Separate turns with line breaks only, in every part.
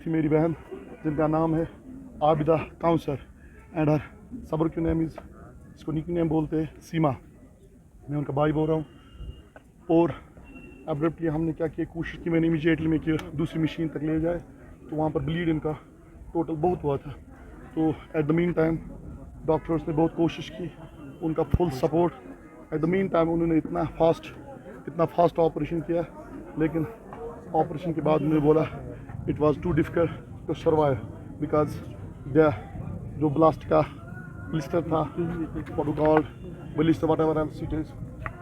थी मेरी बहन जिनका नाम है आबिदा काउंसर एंड हर सबर की नेम इज़, इसको निकी नेम बोलते हैं, सीमा। मैं उनका भाई बोल रहा हूँ। और अब्रप्टली हमने क्या किया, कोशिश की मैंने इमीडिएटली में कि दूसरी मशीन तक ले जाए, तो वहाँ पर ब्लीड इनका टोटल बहुत हुआ था। तो at the mean time doctors ने बहुत कोशिश की, उनका full support. At the mean time उन्होंने इतना फास्ट ऑपरेशन किया, लेकिन ऑपरेशन के बाद उन्होंने बोला it was too difficult to survive because the जो ब्लास्ट का ब्लिस्टर था, what we called blister whatever else it is,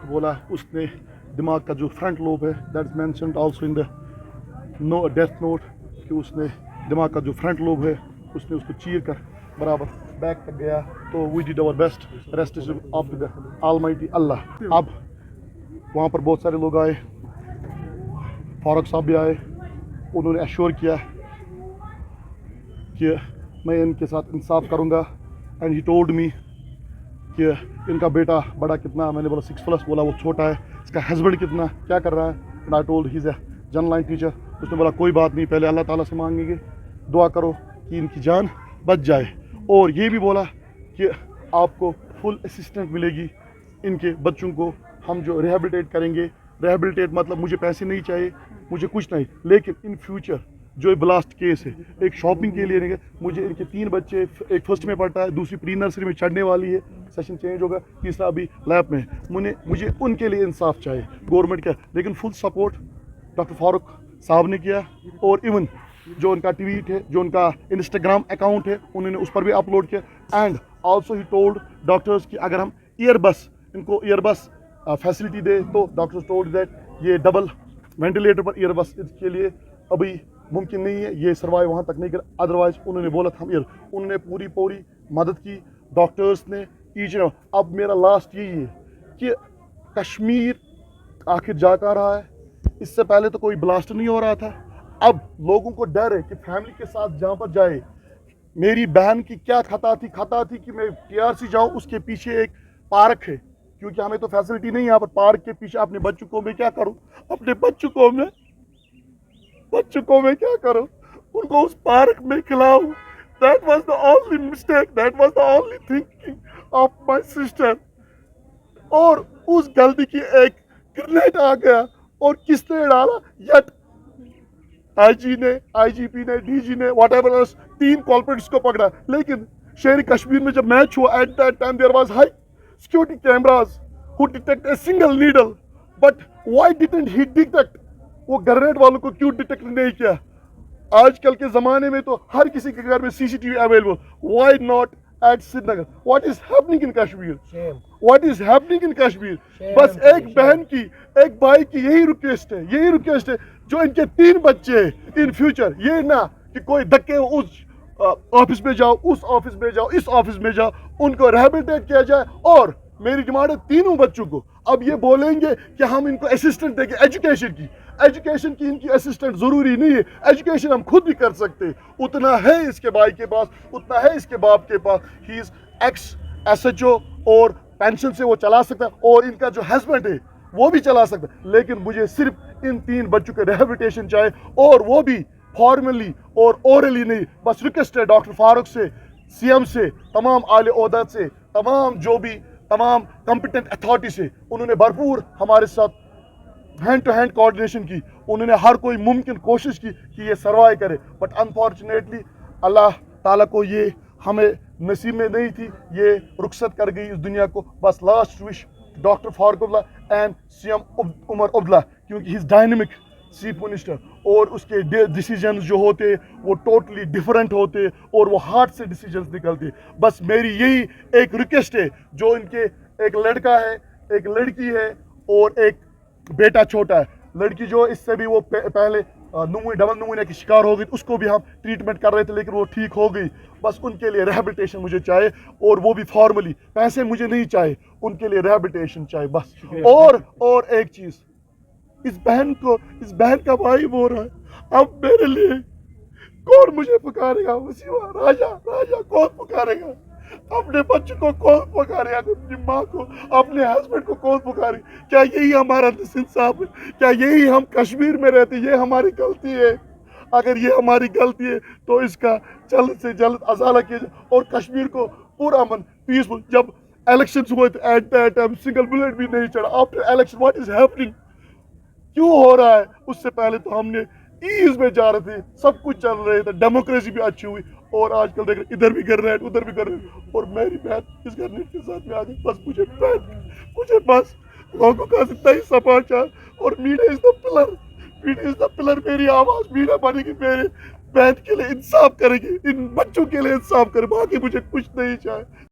बोला उसने दिमाग का जो फ्रंट लोब है, that is mentioned also in the death note, कि उसने दिमाग का जो फ्रंट लोब है उसने उसको चीर कर बराबर बैक तक गया। तो we did our best, rest is of the almighty Allah. अब वहाँ पर बहुत सारे लोग आए, फारूक साहब भी आए, उन्होंने एश्योर किया कि मैं इनके साथ इंसाफ करूँगा। एंड ही टोल्ड मी कि इनका बेटा बड़ा कितना, मैंने बोला 6+, बोला वो छोटा है। इसका हस्बैंड कितना, क्या कर रहा है, and I told he is a general line teacher. उसने बोला कोई बात नहीं, पहले अल्लाह ताला से मांगेंगे, दुआ करो कि इनकी जान बच जाए। और ये भी बोला कि आपको फुल असिस्टेंट मिलेगी, इनके बच्चों को हम जो रिहेबिलिटेट करेंगे। रिहेबिलिटेट मतलब मुझे पैसे नहीं चाहिए, मुझे कुछ नहीं, लेकिन इन फ्यूचर जो ब्लास्ट केस है, एक शॉपिंग के लिए नहीं, मुझे इनके 3 बच्चे, एक फर्स्ट में पढ़ता है, दूसरी प्री नर्सरी में चढ़ने वाली है, सेशन चेंज होगा, तीसरा अभी लैब में है। मुझे उनके लिए इंसाफ चाहिए गवर्नमेंट का। लेकिन फुल सपोर्ट डॉक्टर फारूक साहब ने किया। और इवन जो उनका ट्वीट है, जो उनका इंस्टाग्राम अकाउंट है, उन्होंने उस पर भी अपलोड किया। And also he told doctors कि अगर हम इनको ईयरबस फैसिलिटी दे, तो डॉक्टर्स टोल्ड दैट ये डबल वेंटिलेटर पर ईयरबस के लिए अभी मुमकिन नहीं है, ये सर्वाइव वहाँ तक नहीं कर, अदरवाइज उन्होंने बोला था हम उन्होंने पूरी मदद की डॉक्टर्स ने ईच। अब मेरा लास्ट यही है कि कश्मीर आखिर जा कर रहा है। इससे पहले तो कोई ब्लास्ट नहीं हो रहा था, अब लोगों को डर है कि फैमिली के साथ जहाँ पर जाए। मेरी बहन की क्या खता थी कि मैं TRC जाऊँ, उसके पीछे एक पार्क है, क्योंकि हमें तो फैसिलिटी नहीं है यहाँ पर। पार्क के पीछे अपने बच्चों को मैं क्या करूँ, अपने बच्चों को मैं क्या करूँ, उनको उस पार्क में खिलाऊँ। That was the only mistake, that was the only thinking of my sister। और उस गलती की एक ग्रेनेड आ गया, और किसने डाला, यट IG ने, IGP ने, DG ने, whatever else, 3 कॉल्प्रिट्स को पकड़ा। लेकिन शेर कश्मीर में जब मैच हुआ, at that time there was high security cameras who detect a single needle, but why didn't he detect, वो ग्रेनेड वालों को क्यों डिटेक्ट नहीं किया? आजकल के ज़माने में तो हर किसी के घर में CCTV available, why not at Srinagar? What is happening in Kashmir? What is happening in Kashmir? बस एक बहन की, एक भाई की यही रिक्वेस्ट है, जो इनके 3 बच्चे इन फ्यूचर, ये ना कि कोई धक्के उस ऑफिस में जाओ, उस ऑफिस में जाओ, इस ऑफिस में जाओ, उनको रिहेबिलिटेट किया जाए। और मेरी डिमांड है 3 बच्चों को, अब ये बोलेंगे कि हम इनको असिस्टेंट देंगे एजुकेशन की इनकी असिस्टेंट ज़रूरी नहीं है, एजुकेशन हम खुद भी कर सकते हैं। उतना है इसके भाई के पास, उतना है इसके बाप के पास, ही इज़ एक्स SHO और पेंशन से वो चला सकता है, और इनका जो हस्बैंड है वो भी चला सकता है। लेकिन मुझे सिर्फ इन 3 बच्चों के रिहेबिलिटेशन चाहिए, और वो भी फॉर्मली और ओरली नहीं। बस रिक्वेस्ट है डॉक्टर फारूक से, CM से, तमाम आले ओहदा से, तमाम कॉम्पिटेंट अथॉरिटी से, उन्होंने भरपूर हमारे साथ हैंड टू हैंड कोऑर्डिनेशन की। उन्होंने हर कोई मुमकिन कोशिश की कि ये सर्वाइव करे, बट अनफॉर्चुनेटली अल्लाह ताला को ये हमें नसीब में नहीं थी, ये रुखसत कर गई इस दुनिया को। बस last wish doctor Farooq Abdullah and CM Omar Abdullah, क्योंकि he is dynamic chief minister, और उसके डिसीजंस जो होते वो टोटली डिफरेंट होते, और वो हार्ट से डिसीजंस निकलते। बस मेरी यही एक रिक्वेस्ट है, जो इनके एक लड़का है, एक लड़की है, और एक बेटा छोटा है। लड़की जो इससे भी वो पहले डबल नुमोनिया की शिकार हो गई, उसको भी हम ट्रीटमेंट कर रहे थे, लेकिन वो ठीक हो गई। बस उनके लिए रिहेबिलिटेशन मुझे चाहिए, और वो भी फॉर्मली, पैसे मुझे नहीं चाहिए, उनके लिए रिहेबिलिटेशन चाहिए बस। और एक चीज़, इस बहन का भाई बोल रहा है, अब मेरे लिए कौन मुझे पुकारेगा? वसीमा, राजा कौन पुकारेगा? अपने बच्चों को कौन पुकारेगा? अपनी माँ को, अपने हस्बैंड को कौन पुकारे? क्या यही हमारा इंसाफ है? क्या यही हम कश्मीर में रहते, ये हमारी गलती है? اگر یہ ہماری غلطی ہے تو اس کا جلد سے جلد ازالہ کیا جائے اور کشمیر کو پورا امن پیسفل. جب الیکشنز ہوئے تھے at that time single bullet بھی نہیں چڑھا. After election what is happening, کیوں ہو رہا ہے؟ اس سے پہلے تو ہم نے ایز میں جا رہے تھے, سب کچھ چل رہے تھے, ڈیموکریسی بھی اچھی ہوئی, اور آج کل دیکھ ادھر بھی کر رہے ہیں ادھر بھی کر رہے ہیں. اور میری بہن اس گرنیٹ کے ساتھ میں آ گئی. بس مجھے بس لوگوں کا زندہ ہی سماچار, اور media is the pillar, media is the pillar. میری آواز میڈیا بنے گی, میرے بہن کے لیے انصاف کرے گی, ان بچوں کے لیے انصاف کرے, باقی مجھے کچھ نہیں چاہے.